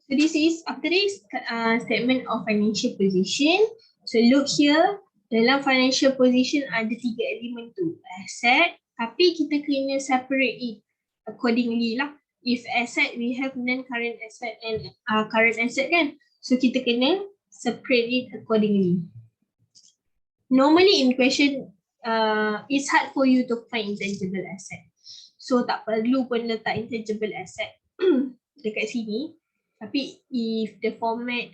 So this is after this statement of financial position. So look here, dalam financial position ada 3 elemen tu. Asset, tapi kita kena separate it accordingly lah. If asset, we have non-current asset and current asset kan. So kita kena separate it accordingly. Normally in question, it's hard for you to find intangible asset. So tak perlu pun letak intangible asset dekat sini. Tapi if the format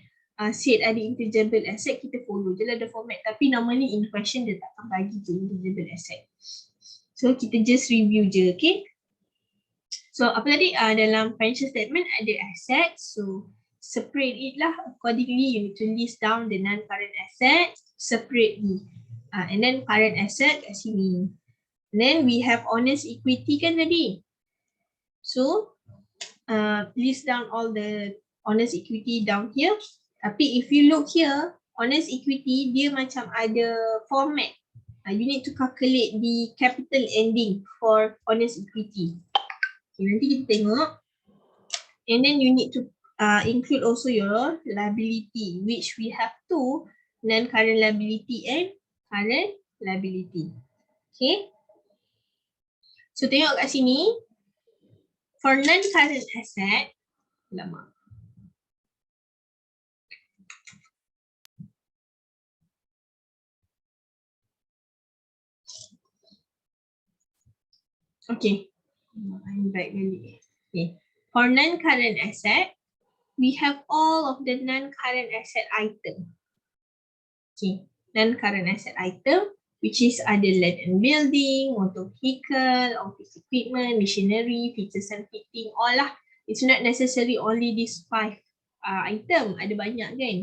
said ada intangible asset, kita follow je lah the format. Tapi normally in question dia tak akan bagi tu intangible asset. So kita just review je, okay? So apa tadi, dalam financial statement ada asset. So separate it lah accordingly. You need to list down the non-current asset separately. And then current asset kat sini. Then we have honest equity kan tadi. So list down all the honest equity down here. Tapi if you look here, honest equity dia macam ada format. You need to calculate the capital ending for honest equity. Okay, nanti kita tengok. And then you need to include also your liability, which we have two, non-current liability and current liability. Okay. So tengok kat sini. For non-current asset, lama. Okay. I'm back really. Okay. For non-current asset, we have all of the non-current asset item. Okay. Non-current asset item, which is ada land and building, motor vehicle, office equipment, machinery, features and fitting, all lah. It's not necessary only these 5 item. Ada banyak kan?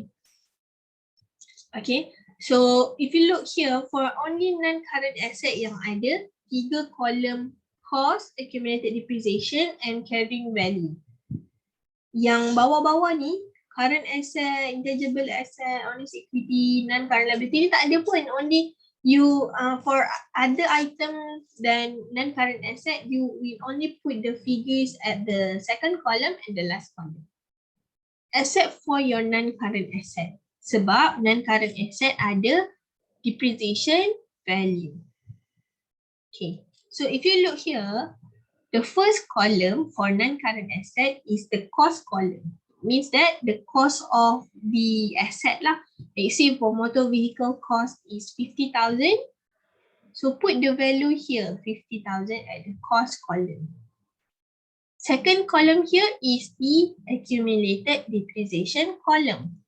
Okay. So if you look here, for only non-current asset yang ada, 3 column cost, accumulated depreciation and carrying value. Yang bawah-bawah ni, current asset, intangible asset, honest equity, non-current liability ni tak ada pun. Only you for other items than non-current asset, you will only put the figures at the second column and the last column. Except for your non-current asset. Sebab non-current asset ada depreciation value. Okay. So if you look here, the first column for non-current asset is the cost column. Means that the cost of the asset lah. Let's say for motor vehicle cost is 50,000. So put the value here, 50,000 at the cost column. Second column here is the accumulated depreciation column.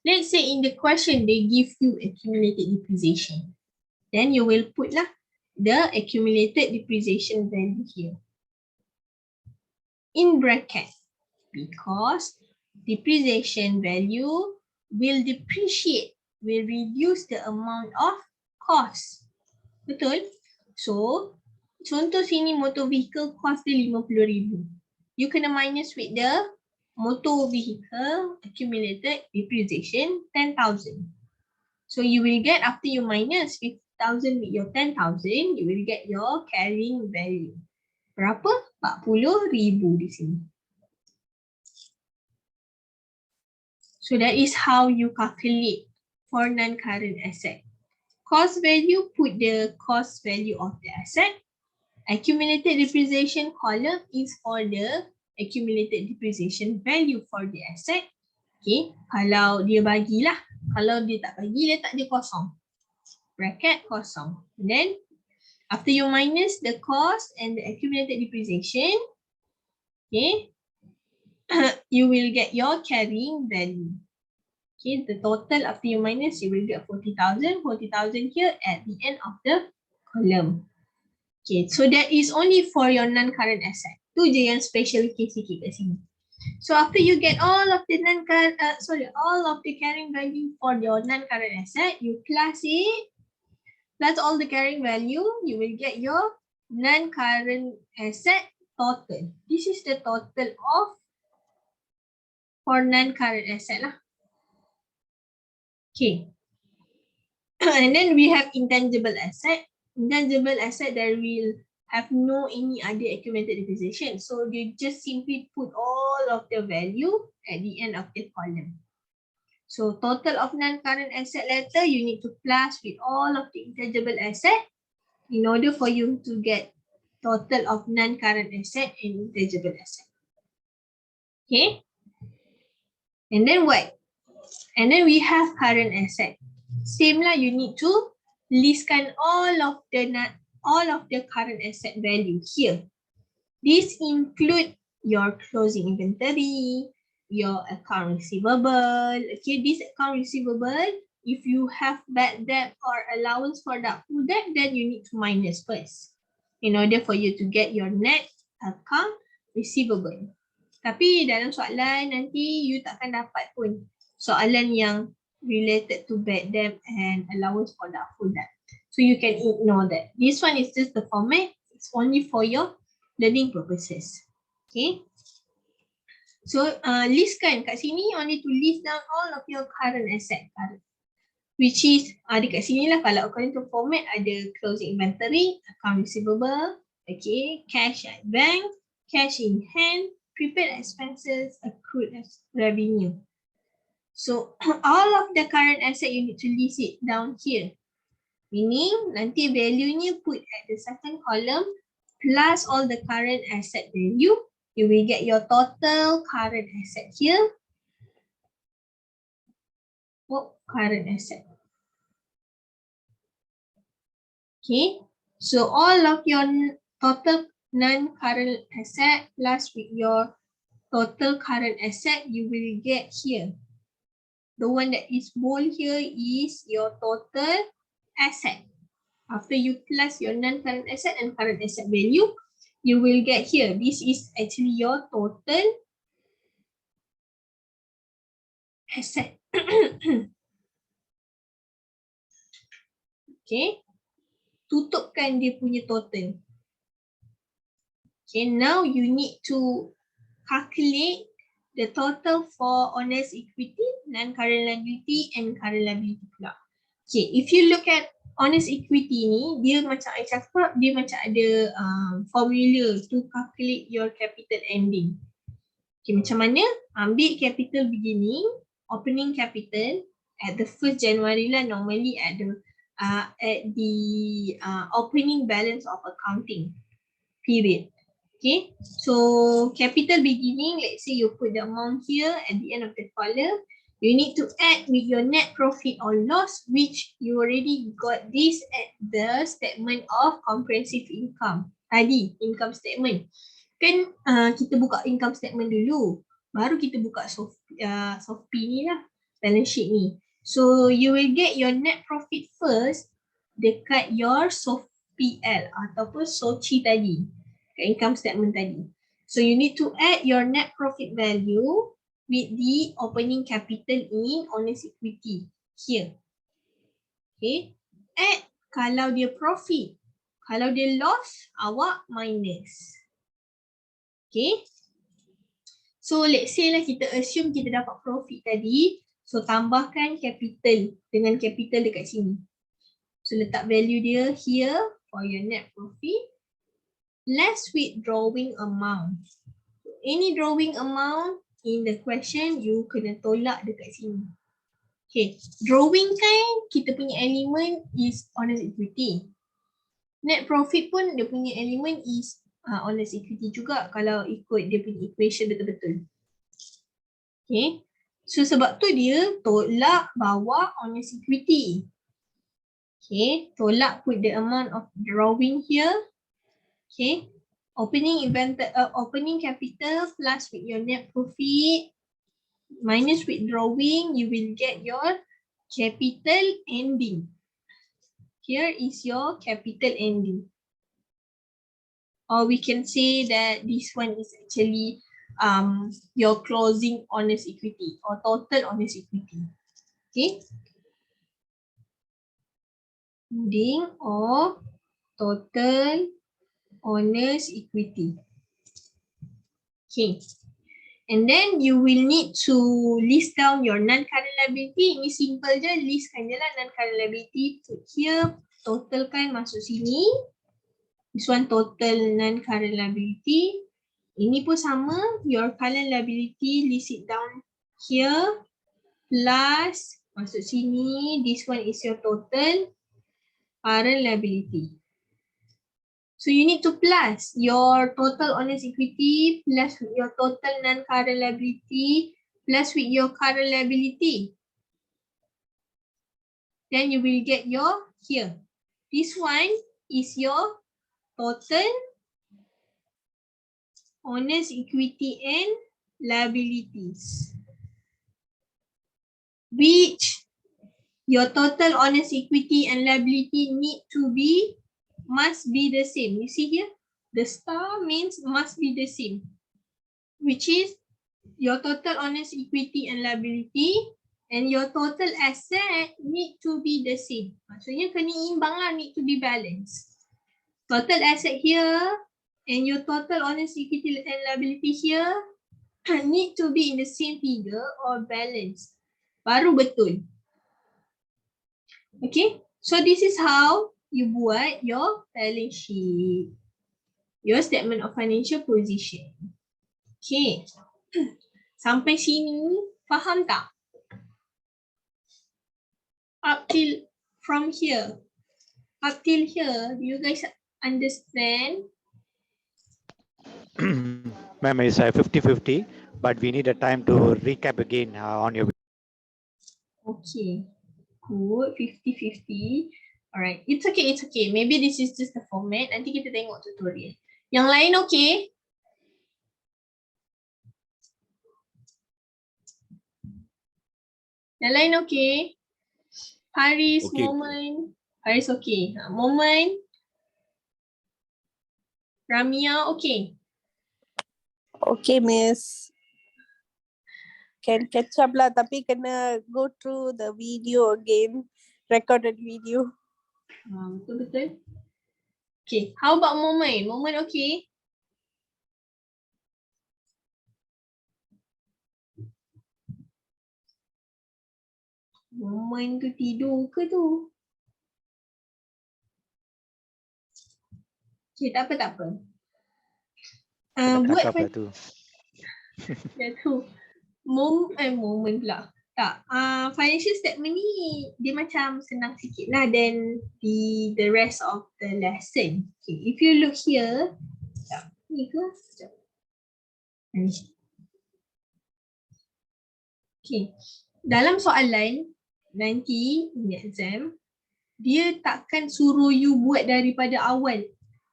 Let's say in the question they give you accumulated depreciation. Then you will put lah the accumulated depreciation value here. In bracket, because depreciation value will depreciate, will reduce the amount of cost. Betul? So, contoh sini motor vehicle cost dia 50,000. You kena minus with the motor vehicle accumulated depreciation 10,000. So you will get, after you minus 50,000 with your 10,000, you will get your carrying value. Berapa? 40,000 di sini. So that is how you calculate for non-current asset. Cost value, put the cost value of the asset. Accumulated depreciation column is for the accumulated depreciation value for the asset. Okay, kalau dia bagilah. Kalau dia tak bagi, letak dia kosong. Bracket kosong. Then, after you minus the cost and the accumulated depreciation, okay, you will get your carrying value. Okay, the total after you minus, you will get 40,000. 40,000 here at the end of the column. Okay, so that is only for your non-current asset. Tu je yang special case sikit kat sini. So after you get all of the all of the carrying value for your non-current asset, you plus it, plus all the carrying value, you will get your non-current asset total. This is the total of for non-current asset lah. Okay. And then we have intangible asset. Intangible asset, there will have no any other accumulated depreciation. So you just simply put all of the value at the end of the column. So total of non-current asset letter, you need to plus with all of the intangible asset in order for you to get total of non-current asset and intangible asset. Okay. And then what? And then we have current asset. Same lah, you need to listkan all of the current asset value here. This include your closing inventory, your account receivable. Okay, this account receivable, if you have bad debt or allowance for doubtful debt, then you need to minus first in order for you to get your net account receivable. Tapi dalam soalan nanti you takkan dapat pun soalan yang related to bad debt and allowance for doubtful debt. So you can ignore that. This one is just the format. It's only for your learning purposes. Okay. So listkan kat sini, you need to list down all of your current asset. Which is dekat sini lah, kalau according to format ada closing inventory, account receivable, okay, cash at bank, cash in hand, prepaid expenses, accrued revenue. So all of the current asset you need to list it down here. Meaning nanti value-nya put at the second column plus all the current asset value. You will get your total current asset here. Oh, current asset. Okay. So all of your total non-current asset plus with your total current asset, you will get here. The one that is bold here is your total asset. After you plus your non-current asset and current asset value, you will get here. This is actually your total asset. Okay. Tutupkan dia punya total. Okay, now you need to calculate the total for honest equity, non-current liability and current liability pula. Okay, if you look at honest equity ni, dia macam I cakap, dia macam ada formula to calculate your capital ending. Okay, macam mana? Ambil capital beginning, opening capital at the 1st January lah, normally at the opening balance of accounting period. Okay, so capital beginning, let's say you put the amount here at the end of the column. You need to add with your net profit or loss, which you already got this at the statement of comprehensive income. Tadi, income statement. Kan kita buka income statement dulu. Baru kita buka SOFP ni lah, balance sheet ni. So you will get your net profit first dekat your SOFPL ataupun SOCI tadi. Dekat income statement tadi. So you need to add your net profit value with the opening capital in honest equity here. Okay. Add kalau dia profit. Kalau dia loss, awak minus. Okay. So let's say lah kita assume kita dapat profit tadi. So tambahkan capital dengan capital dekat sini. So letak value dia here for your net profit. Less with drawing amount. Any drawing amount in the question, you kena tolak dekat sini. Okay, drawing kan kita punya element is honest equity. Net profit pun dia punya element is honest equity juga kalau ikut dia punya equation betul-betul. Okay, so sebab tu dia tolak bawah honest equity. Okay, tolak put the amount of drawing here. Okay. Opening capital plus with your net profit minus withdrawing, you will get your capital ending. Here is your capital ending. Or we can say that this one is actually your closing honest equity or total honest equity. Okay. Ending or total honest equity. Okay. And then you will need to list down your non-current liability. Ini simple je, listkan je lah non-current liability. Put here, totalkan masuk sini. This one total non-current liability. Ini pun sama, your current liability list it down here plus masuk sini, this one is your total current liability. So you need to plus your total honest equity plus your total non-current liability plus with your current liability. Then you will get your here. This one is your total honest equity and liabilities, which your total honest equity and liability must be the same. You see here, the star means must be the same, which is your total honest equity and liability and your total asset need to be the same. Maksudnya kena imbang lah, need to be balanced. Total asset here and your total honest equity and liability here need to be in the same figure or balance. Baru betul. Okay, so this is how you buat your balance sheet, your statement of financial position. Okay, sampai sini faham tak? Up till from here, up till here, do you guys understand? Ma'am, it's 50-50, but we need a time to recap again on your. Okay, good, 50-50. Alright, it's okay, it's okay. Maybe this is just the format. Nanti kita tengok tutorial. Yang lain okay? Yang lain okay? Haris, okay. Moment. Haris okay. Moment. Ramia okay. Okay, Miss. Can catch up lah, tapi kena go through the video again, recorded video. Betul-betul. Okay, how about Moment? Moment okay? Moment tu tidur ke tu? Okay, tak apa, tak apa. Buat apa tu? Ya tu. Moment pula. Tak. Financial statement ni dia macam senang sikit lah than the rest of the lesson. Okay, if you look here. Sekejap. Ni ke? Sekejap. Okay. Dalam soalan nanti in exam, dia takkan suruh you buat daripada awal.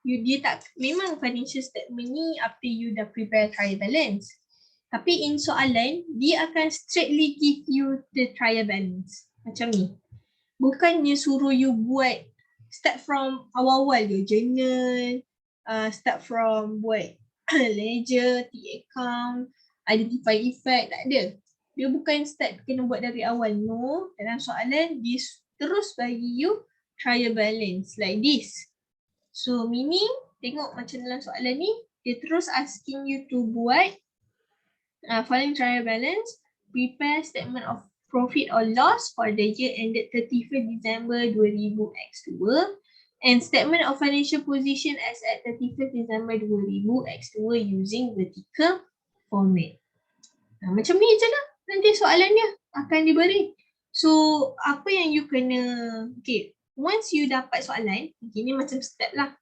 Dia tak, memang financial statement ni after you dah prepare trial balance. Tapi in soalan, dia akan straightly give you the trial balance. Macam ni. Bukannya suruh you buat, start from awal-awal je, journal, start from buat ledger, T-account, identify effect, tak ada. Dia bukan start kena buat dari awal. No, dalam soalan, dia terus bagi you trial balance like this. So meaning, tengok macam dalam soalan ni, dia terus asking you to buat following trial balance, prepare statement of profit or loss for the year ended 31st December 2000x2 and statement of financial position as at 31st December 2000x2 using vertical format. Macam ni je lah nanti soalannya akan diberi. So apa yang you kena, okay, once you dapat soalan, okay, ni macam step lah.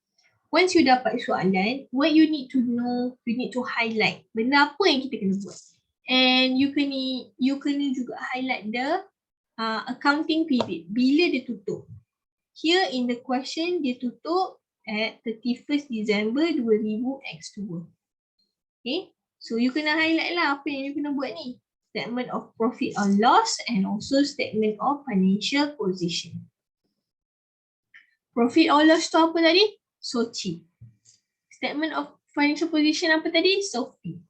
Once you dapat soalan, what you need to know, you need to highlight benda apa yang kita kena buat. And you kena juga highlight the accounting period. Bila dia tutup. Here in the question, dia tutup at 31st December 2000x2. Okay. So you kena highlight lah apa yang you kena buat ni. Statement of profit or loss and also statement of financial position. Profit or loss tu apa tadi? SOCI. Statement of financial position apa tadi? SOFI.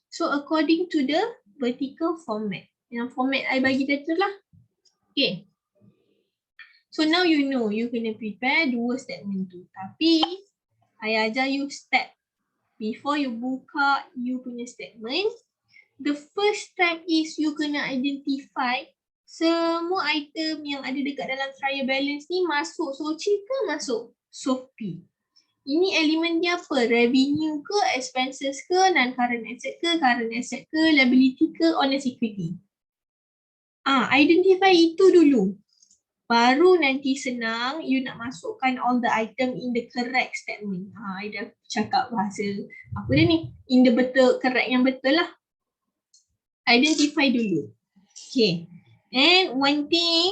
So according to the vertical format. Yang format I bagi tadi tu lah. Okay. So now you know you kena prepare dua statement tu. Tapi I ajar you step. Before you buka you punya statement. The first step is you kena identify semua item yang ada dekat dalam trial balance ni masuk SOCI ke masuk SOFI. Ini elemen dia apa? Revenue ke, expenses ke, non-current asset ke, current asset ke, liability ke, honest equity. Identify itu dulu. Baru nanti senang you nak masukkan all the item in the correct statement. I dah cakap bahasa apa dia ni? In the betul, correct yang betul lah. Identify dulu. Okay. And one thing,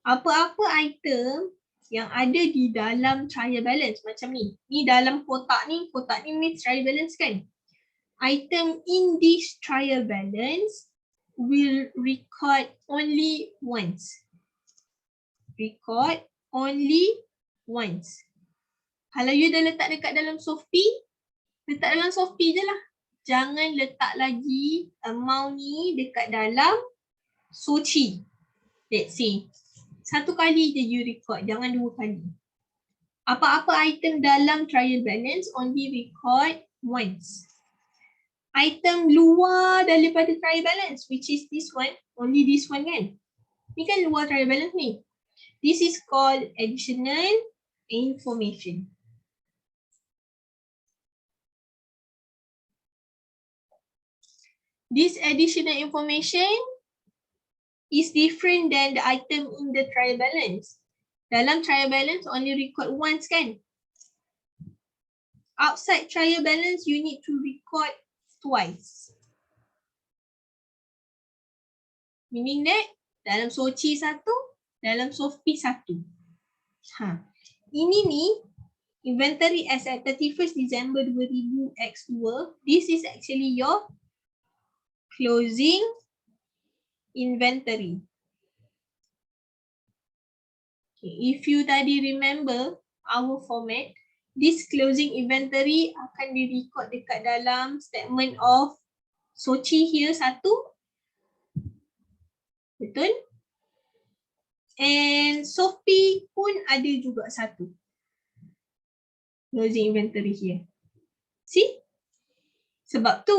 apa-apa item yang ada di dalam trial balance macam ni. Ni dalam kotak ni means trial balance kan? Item in this trial balance will record only once. Record only once. Kalau you dah letak dekat dalam Softpi, letak dalam Softpi je lah. Jangan letak lagi amount ni dekat dalam Sochi. Let's say. Satu kali je you record, jangan dua kali. Apa-apa item dalam trial balance only record once. Item luar daripada trial balance, which is this one, only this one kan? Ni kan luar trial balance ni. This is called additional information. This additional information is different than the item in the trial balance. Dalam trial balance only record once kan? Outside trial balance you need to record twice. Meaning that dalam Sochi satu, dalam Softpi satu. Ini ni inventory as at 31st December 2000X2. This is actually your closing inventory. Okay, if you tadi remember our format, this closing inventory akan di-record dekat dalam statement of Sochi here satu. Betul? And Softpi pun ada juga satu. Closing inventory here. See? Sebab tu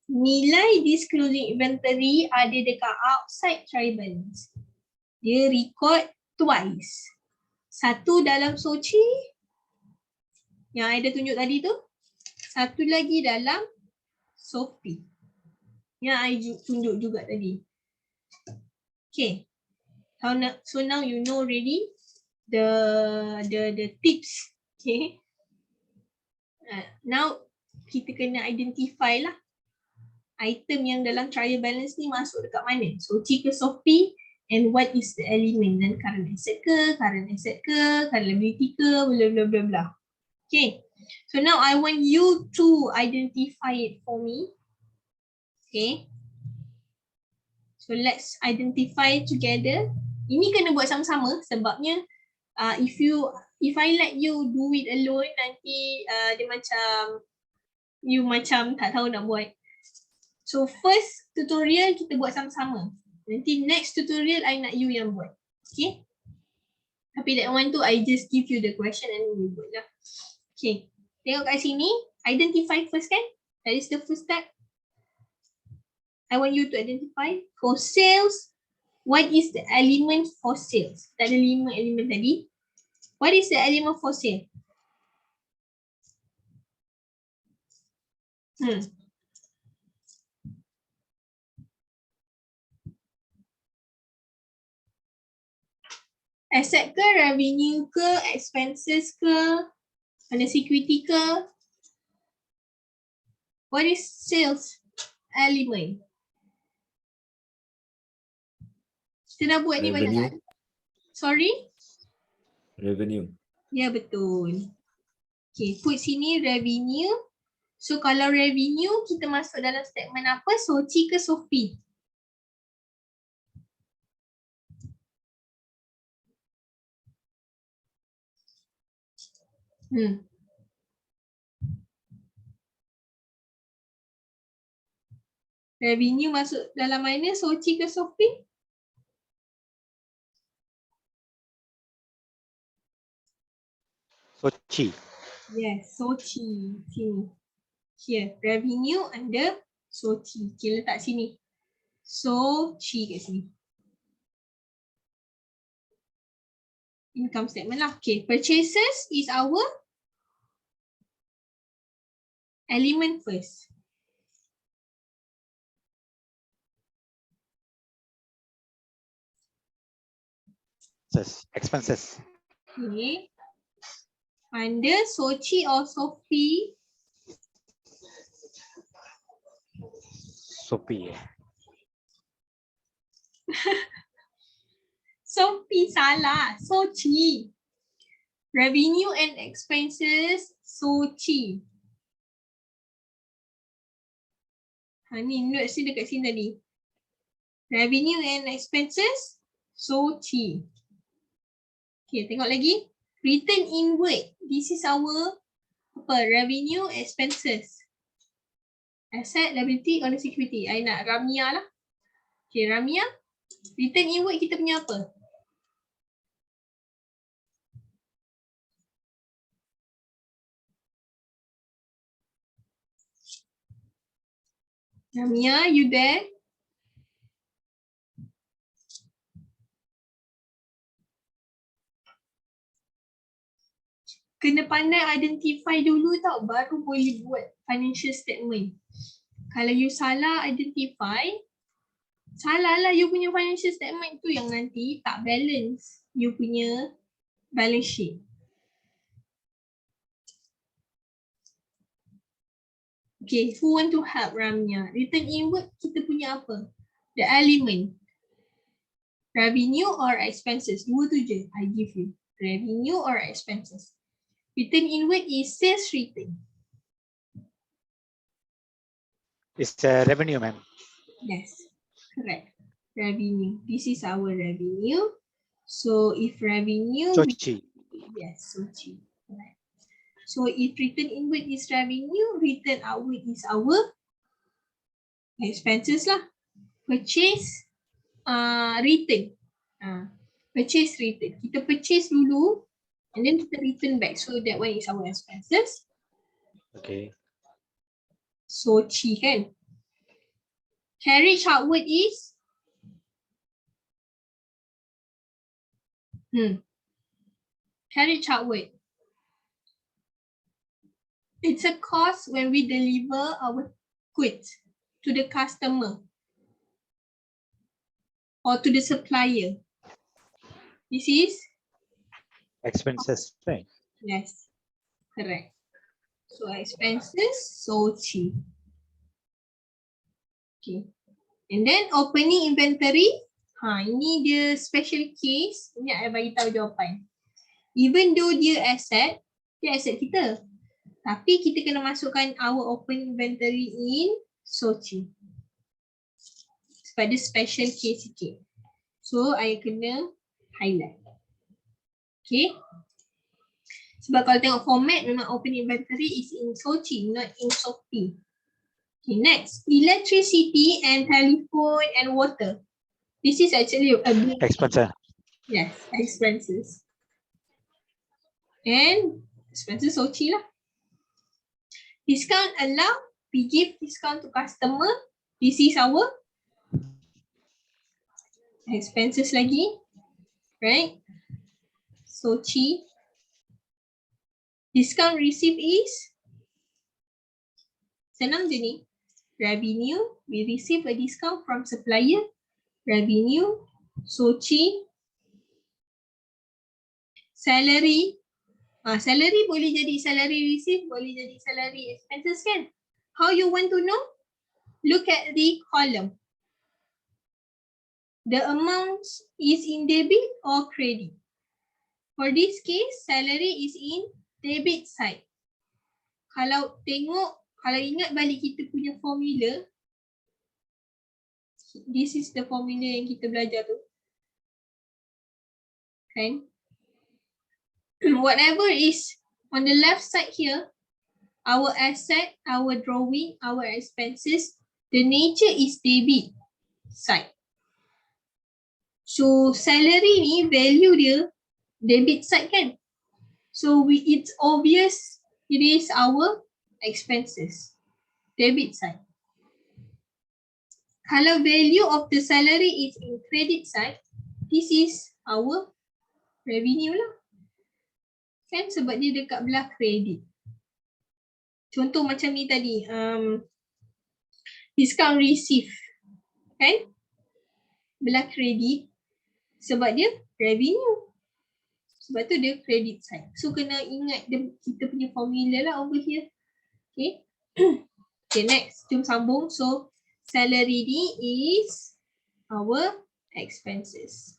nilai this closing inventory ada dekat outside trial balance. Dia record twice. Satu dalam Sochi yang I dah tunjuk tadi tu. Satu lagi dalam Softpi yang I tunjuk juga tadi. Okay. So now you know already the tips. Okay. Now kita kena identify lah item yang dalam trial balance ni masuk dekat mana. Sochi ke Softpi, and what is the element, dan current asset ke, current liability ke, bla bla bla bla. Okay. So now I want you to identify it for me. Okay. So let's identify together. Ini kena buat sama-sama sebabnya if I let you do it alone, nanti dia macam you macam tak tahu nak buat. So first tutorial kita buat sama-sama. Nanti next tutorial I nak you yang buat. Okay. Tapi that one tu I just give you the question and you buat lah. Okay. Tengok kat sini. Identify first kan? That is the first step. I want you to identify for sales. What is the element for sales? Tak ada 5 elemen tadi. What is the element for sale? Asset ke, revenue ke, expenses ke, honest equity ke? What is sales element? Kita dah buat ni banyak kali. Sorry? Revenue. Ya, betul. Okay, put sini revenue. So kalau revenue kita masuk dalam statement apa? Sochi ke Softpi? Revenue masuk dalam mana? Sochi ke Softpi? Sochi. Yes, Sochi. Sini. Here, revenue under Sochi. Okay, letak sini. Sochi kat sini. Income statement lah. Okay, purchases is our element first. Expenses. Okay. Under Sochi or Sophie, Sophie. Sophie salah, Sochi. Revenue and expenses, Sochi. Ni notes ni dekat sini tadi. Revenue and expenses, Sochi. Okay, tengok lagi. Return inward. This is our revenue expenses. Asset, liability, or security. I nak Ramia lah. Okay, Ramia. Return inward kita punya apa? Ramia, you there? Kena pandai identify dulu tau, baru boleh buat financial statement. Kalau you salah identify, salah lah you punya financial statement tu yang nanti tak balance you punya balance sheet. Okay, who want to help Ramya? Return inward kita punya apa? The element. Revenue or expenses? Dua tu je I give you. Revenue or expenses. Return inward is sales return. It's revenue, ma'am. Yes, correct. Revenue. This is our revenue. So if revenue, Sochi. yes, Sochi. Correct. So if return inward is revenue, return outward is our expenses lah. Purchase, return. Purchase, return. Kita purchase dulu and then kita return back. So that one is our expenses. Okay. Sochi kan. Carriage outward is carriage outward. It's a cost when we deliver our goods to the customer or to the supplier. This is? Expenses, right? Yes, correct. So expenses, Sochi. Okay. And then opening inventory. Ini dia special case. Ini I bagi tahu jawapan. Even though dia aset kita. Tapi kita kena masukkan our open inventory in Sochi. Sebab dia special case sikit. So I kena highlight. Okay. Sebab kalau tengok format memang open inventory is in Sochi, not in Sophie. Okay, next. Electricity and telephone and water. This is actually a big Expenses. yes, expenses. And expenses Sochi lah. Discount allow, we give discount to customer. This is our expenses lagi, right? Sochi. Discount receive is senang je ni. Revenue, we receive a discount from supplier. Revenue, Sochi. Salary, salary boleh jadi salary receive, boleh jadi salary expenses kan? How you want to know? Look at the column. The amount is in debit or credit. For this case, salary is in debit side. Kalau ingat balik kita punya formula, this is the formula yang kita belajar tu. Kan? Whatever is on the left side here, our asset, our drawing, our expenses, the nature is debit side. So salary ni value dia debit side kan? So it's obvious it is our expenses, debit side. Kalau value of the salary is in credit side, this is our revenue lah. Kan sebab dia dekat belah kredit. Contoh macam ni tadi, discount receive, kan? Belah kredit sebab dia revenue. Sebab tu dia credit side. So kena ingat kita punya formula lah over here. Okay. Okay, next. Jom sambung. So salary ni is our expenses.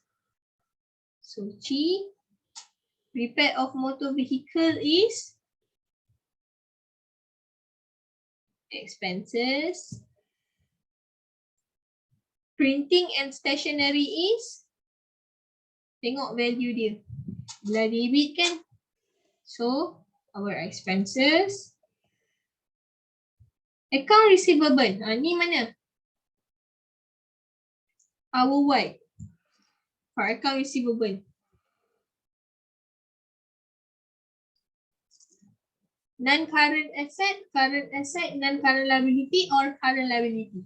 So G, repair of motor vehicle is expenses. Printing and stationery is, tengok value dia. Belah debit kan? So our expenses. Account receivable. Ni mana? Our Y. For account receivable. Non-current asset, non-current liability or current liability?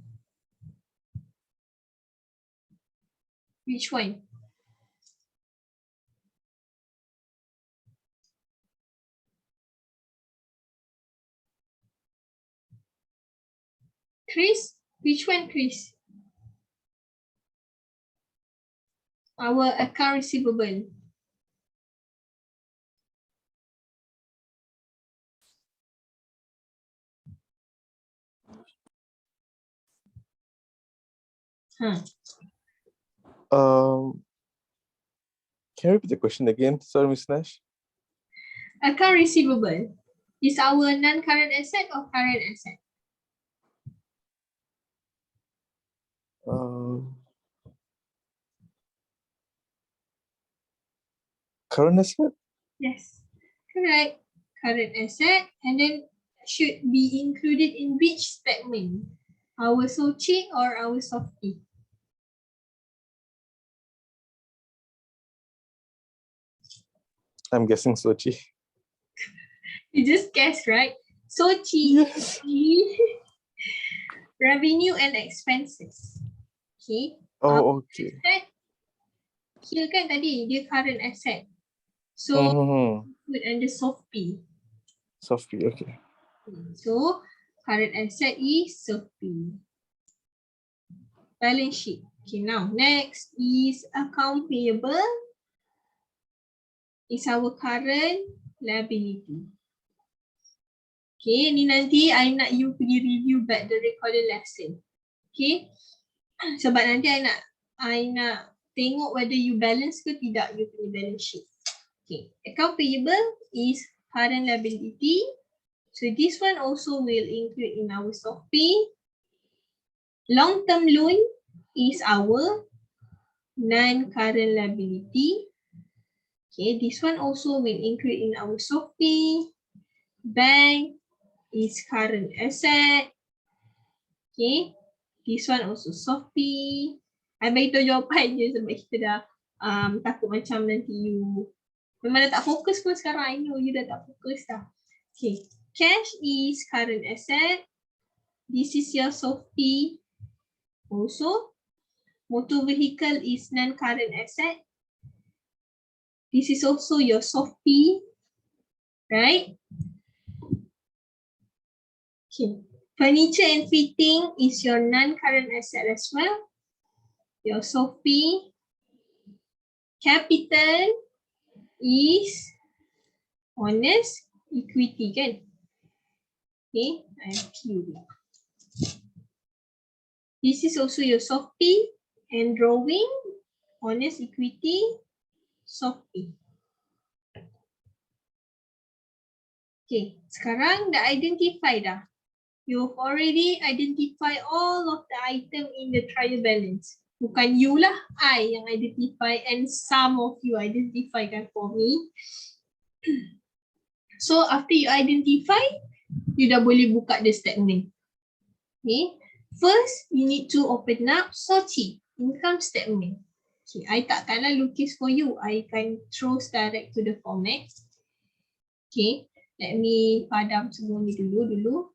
Which one? Chris? Which one, Chris? Our account receivable. Can you repeat the question again? Sorry, Ms. Nash. Account receivable is our non-current asset or current asset? Current asset? Yes, correct. Current asset, and then should be included in which statement? Our SOCI or our SOFTI? I'm guessing Sochi. You just guessed, right? SOCI Yes. is revenue and expenses. Okay. Oh, okay. Asset, here kan tadi dia current asset. So put under SOFTI. Sophie, okay. So current asset is SOFTI. Balance sheet. Okay, now next is account payable. Is our current liability. Okay, ni nanti I nak you pergi review back the recorded lesson. Okay, sebab nanti I nak tengok whether you balance ke tidak you punya balance sheet. Okay, account payable is current liability. So this one also will include in our SOFI. Long-term loan is our non-current liability. Okay, this one also will include in our SOFI. Bank is current asset. Okay, this one also SOFI. I bagi tahu jawapan je sebab kita dah takut macam nanti you memang dah tak fokus pun sekarang. I know you dah tak fokus dah. Okay, cash is current asset. This is your SOFI. Also, motor vehicle is non-current asset. This is also your SOFI, right? Okay. Furniture and fitting is your non-current asset as well. Your SOFI. Capital is honest equity kan? Okay, I have Q. This is also your SOFI and drawing, honest equity, SOFI. Okay, sekarang dah identify dah. You've already identified all of the item in the trial balance. Bukan you lah, I yang identify and some of you identify kan for me. So after you identify, you dah boleh buka the statement. Okay, first you need to open up SOCI, income statement. Okay, I takkanlah lukis for you. I can throw direct to the format. Okay, let me padam semua ni dulu.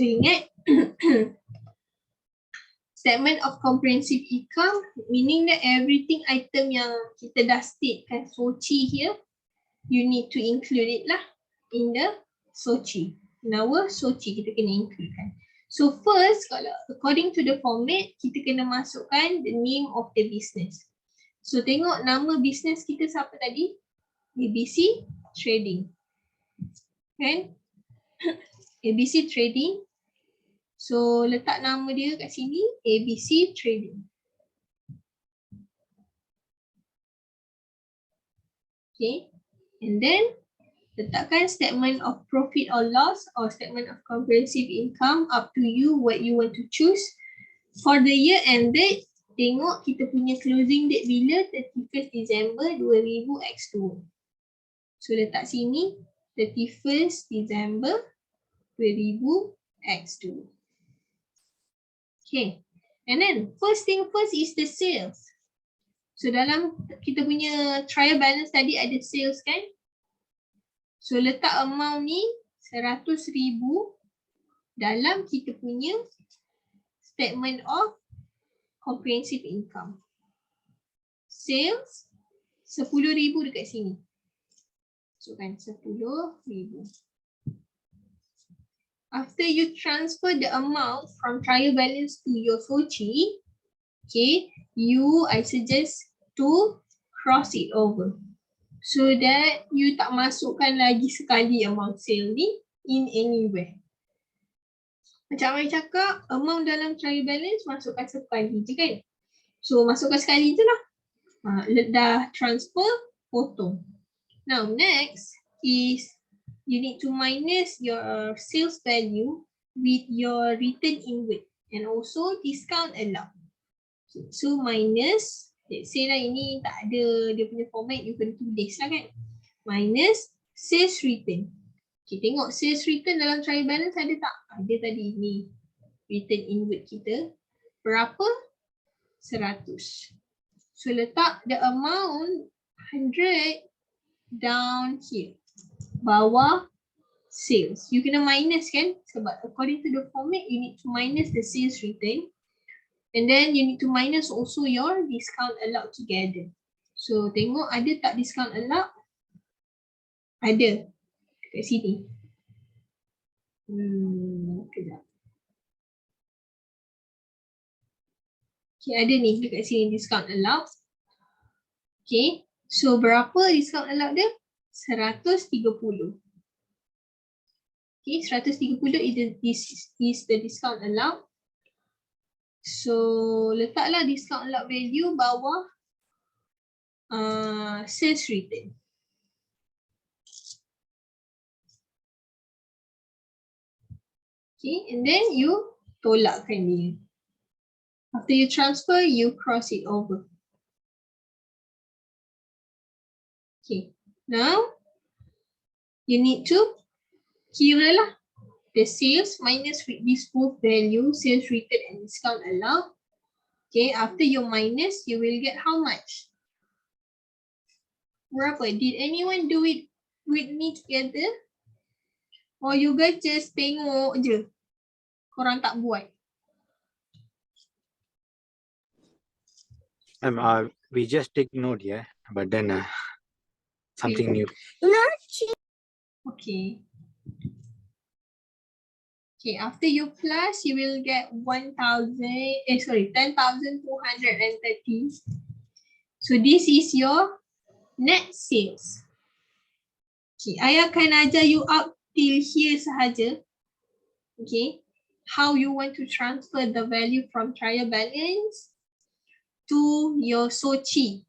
So ingat, statement of comprehensive income meaning that everything item yang kita dah statekan soci here, you need to include it lah in the soci. In our soci kita kena include kan. So first, kalau according to the format, kita kena masukkan the name of the business. So tengok nama business kita siapa tadi? ABC Trading. Kan? ABC Trading. So letak nama dia kat sini, ABC Trading. Okay. And then letakkan statement of profit or loss or statement of comprehensive income, up to you what you want to choose. For the year ended, tengok kita punya closing date bila, 31st December 2000X2. So letak sini 31st December 2000X2. Okay. And then first thing first is the sales. So dalam kita punya trial balance tadi ada sales kan? So letak amount ni 100,000 dalam kita punya statement of comprehensive income. Sales 10,000 dekat sini. So kan 10,000. After you transfer the amount from trial balance to your soci, okay, I suggest to cross it over. So that you tak masukkan lagi sekali amount sale ni in anywhere. Macam saya cakap, amount dalam trial balance masukkan sekali je kan. So masukkan sekali je lah. Dah transfer, potong. Now next is you need to minus your sales value with your return inward and also discount allowed. So minus, let's say lah ini tak ada dia punya format, you kena tulis lah kan. Minus sales return. Okay, tengok sales return dalam trial balance ada tak? Ada tadi ni. Return inward kita. Berapa? 100. So letak the amount 100 down here. Bawah sales. You kena minus kan? Sebab according to the format, you need to minus the sales return. And then you need to minus also your discount allowed together. So tengok ada tak discount allowed? Ada. Dekat sini. Kejap. Okay, ada ni dekat sini discount allowed. Okay. So berapa discount allowed dia? 130. Okay, 130 is the discount allowed. So letaklah discount allowed value bawah sales return. Okay, and then you tolakkan dia. After you transfer, you cross it over. Okay, now you need to kira lah the sales minus with this both value, sales return and discount allowed. Okay, after you minus, you will get how much? Berapa? Did anyone do it with me together? Or you guys just tengok je? Korang tak buat? We just take note, yeah, but then something new. Okay. Okay, after you plus, you will get 10,230. So this is your net sales. Okay, I akan ajar you up till here sahaja. Okay, how you want to transfer the value from trial balance to your soci.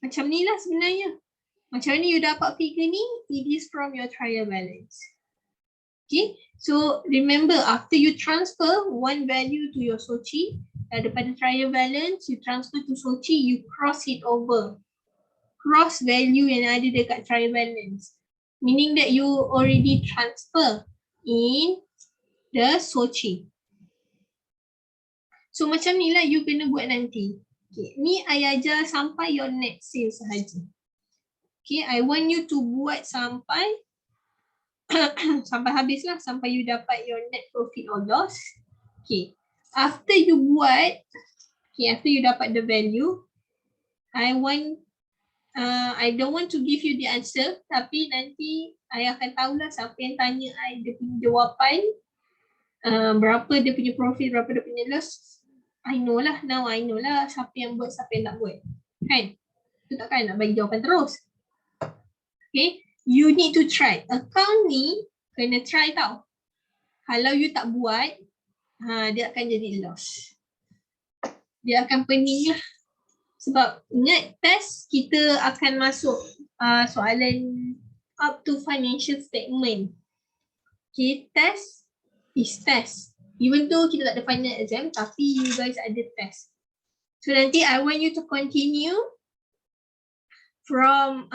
Macam ni lah sebenarnya. Macam ni you dapat figure ni, it is from your trial balance. Okay, so remember after you transfer one value to your soci, daripada trial balance, you transfer to soci, you cross it over. Cross value yang ada dekat trial balance. Meaning that you already transfer in the soci. So macam ni lah you kena buat nanti. Okay, ni I ajar sampai your net sales sahaja. Okay, I want you to buat sampai sampai habis lah, sampai you dapat your net profit or loss. Okay, after you buat, after you dapat the value, I don't want to give you the answer, tapi nanti I akan tahulah siapa yang tanya I dia punya jawapan, berapa dia punya profit, berapa dia punya loss. I know lah siapa yang buat, siapa yang tak buat. Kan? Tu takkan nak bagi jawapan terus. Okay, you need to try. Account ni kena try tau. Kalau you tak buat, dia akan jadi loss. Dia akan pening lah. Sebab ingat test kita akan masuk soalan up to financial statement. Okay, test is test. Even though kita tak ada final exam, tapi you guys ada test. So nanti I want you to continue from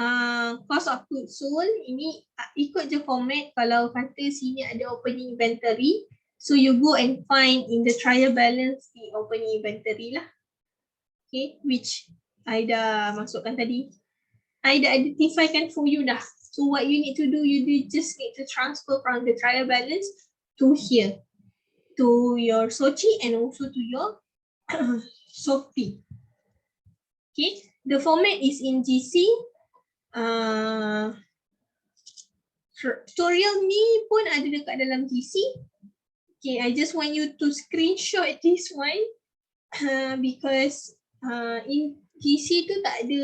cost of goods sold. Ini ikut je format. Kalau kata sini ada opening inventory, so you go and find in the trial balance the opening inventory lah. Okay, which I dah masukkan tadi. I dah identifykan for you dah. So what you need to do, you just need to transfer from the trial balance to here, to your Sochi and also to your Shopee. Okay, the format is in GC. Tutorial ni pun ada dekat dalam GC. Okay, I just want you to screenshot this one because in GC tu tak ada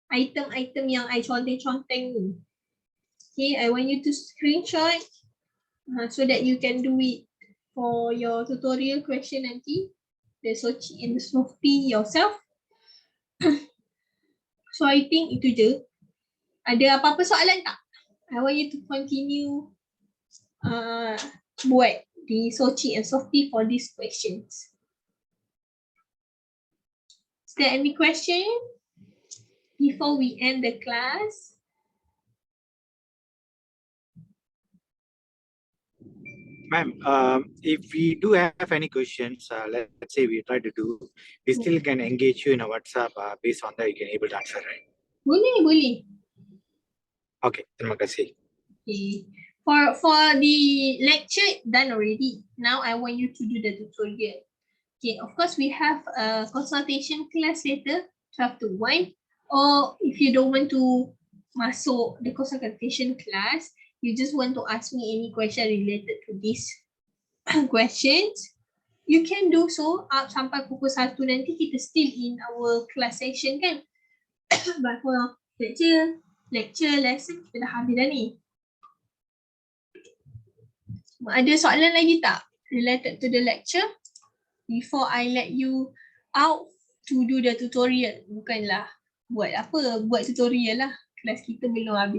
item-item yang I conteng-conteng ni. Okay, I want you to screenshot so that you can do it for your tutorial question nanti. The Sochi and the Shopee yourself. So I think itu je. Ada apa-apa soalan tak? I want you to continue buat di Sochi and Shopee for these questions. Is there any question before we end the class? Ma'am, if we do have any questions, let's say we try to do, we still can engage you in a WhatsApp based on that you can able to answer, right? Boleh. Okay, terima kasih. Okay. For the lecture done already. Now I want you to do the tutorial. Okay, of course we have a consultation class later, 12 to 1. Or if you don't want to masuk the consultation class, you just want to ask me any question related to these questions, you can do so up sampai pukul 1 nanti kita still in our class session kan. But for lecture lesson kita dah habis dah ni. Ada soalan lagi tak related to the lecture before I let you out to do the tutorial? Bukanlah buat tutorial lah, kelas kita belum habis.